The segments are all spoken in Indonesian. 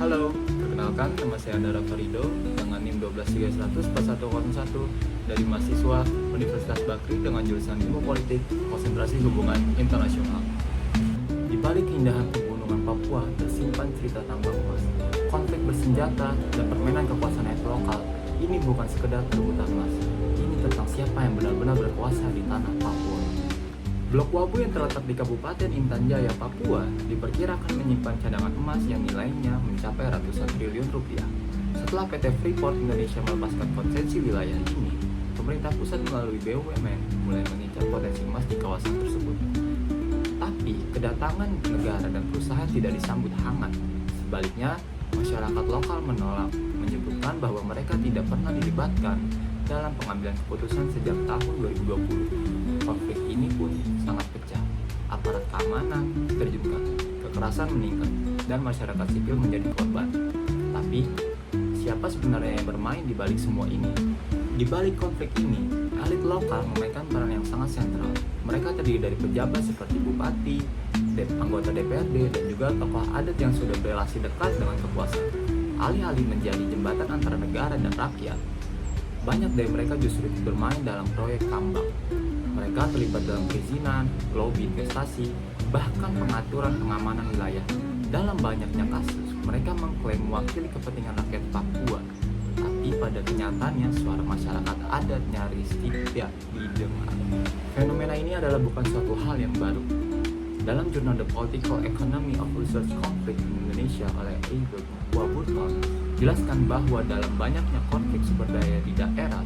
Halo, perkenalkan nama saya Andara Farido dengan NIM 123004101 dari mahasiswa Universitas Bakri dengan jurusan Ilmu Politik, konsentrasi hubungan internasional. Di balik keindahan pegunungan Papua tersimpan cerita tambang emas, konflik bersenjata, dan permainan kekuasaan elit lokal. Ini bukan sekedar perebutan emas, ini tentang siapa yang benar-benar berkuasa di tanah Papua. Blok Wabu yang terletak di Kabupaten Intan Jaya, Papua, diperkirakan menyimpan cadangan emas yang nilainya mencapai ratusan triliun rupiah. Setelah PT Freeport Indonesia melepaskan konsesi wilayah ini, pemerintah pusat melalui BUMN mulai mengincar potensi emas di kawasan tersebut. Tapi, kedatangan negara dan perusahaan tidak disambut hangat. Sebaliknya, masyarakat lokal menolak, menyebutkan bahwa mereka tidak pernah dilibatkan dalam pengambilan keputusan sejak tahun 2020. Konflik ini pun sangat pecah. Aparat keamanan diterjunkan, kekerasan meningkat, dan masyarakat sipil menjadi korban. Tapi, siapa sebenarnya yang bermain di balik semua ini? Di balik konflik ini, elit lokal memainkan peran yang sangat sentral. Mereka terdiri dari pejabat seperti bupati, anggota DPRD, dan juga tokoh adat yang sudah berrelasi dekat dengan kekuasaan. Alih-alih menjadi jembatan antara negara dan rakyat, banyak dari mereka justru bermain dalam proyek tambang. Mereka terlibat dalam perizinan, lobi investasi, bahkan pengaturan pengamanan wilayah. Dalam banyaknya kasus, mereka mengklaim mewakili kepentingan rakyat Papua. Tapi pada kenyataannya, suara masyarakat adat nyaris tidak didengar. Fenomena ini adalah bukan suatu hal yang baru. Dalam jurnal The Political Economy of Research Conflict in Indonesia oleh Eibert Waburton, jelaskan bahwa dalam banyaknya konflik sumber daya di daerah,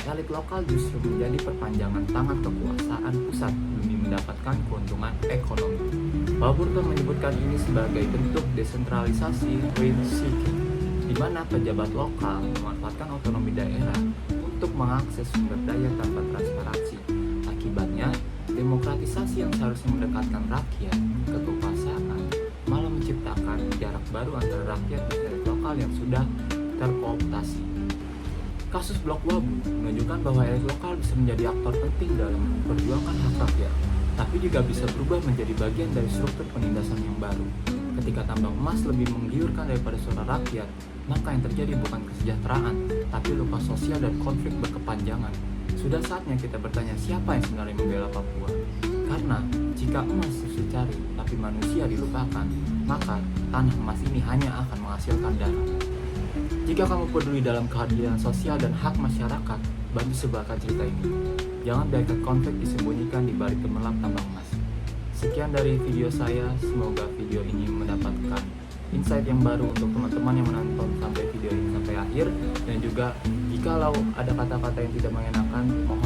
elit lokal justru menjadi perpanjangan tangan kekuasaan pusat demi mendapatkan keuntungan ekonomi. Waburton menyebutkan ini sebagai bentuk desentralisasi rent seeking, di mana pejabat lokal memanfaatkan otonomi daerah untuk mengakses sumber daya tanpa transparansi. Akibatnya, demokratisasi yang seharusnya mendekatkan rakyat ke kekuasaan malah menciptakan jarak baru antara rakyat dan elit lokal yang sudah terkooptasi. Kasus Blok Wabu menunjukkan bahwa elit lokal bisa menjadi aktor penting dalam memperjuangkan hak rakyat, tapi juga bisa berubah menjadi bagian dari struktur penindasan yang baru. Ketika tambang emas lebih menggiurkan daripada suara rakyat, maka yang terjadi bukan kesejahteraan, tapi luka sosial dan konflik berkepanjangan. Sudah saatnya kita bertanya siapa yang sebenarnya membela Papua. Karena jika emas terus dicari, tapi manusia dilupakan, maka tanah emas ini hanya akan menghasilkan darah. Jika kamu peduli dalam keadilan sosial dan hak masyarakat, bantu sebarkan cerita ini. Jangan biarkan konflik disembunyikan di balik gemerlap tambang emas. Sekian dari video saya, semoga video ini mendapatkan insight yang baru untuk teman-teman yang menonton sampai video ini sampai akhir. Dan juga jikalau ada kata-kata yang tidak mengenakan, mohon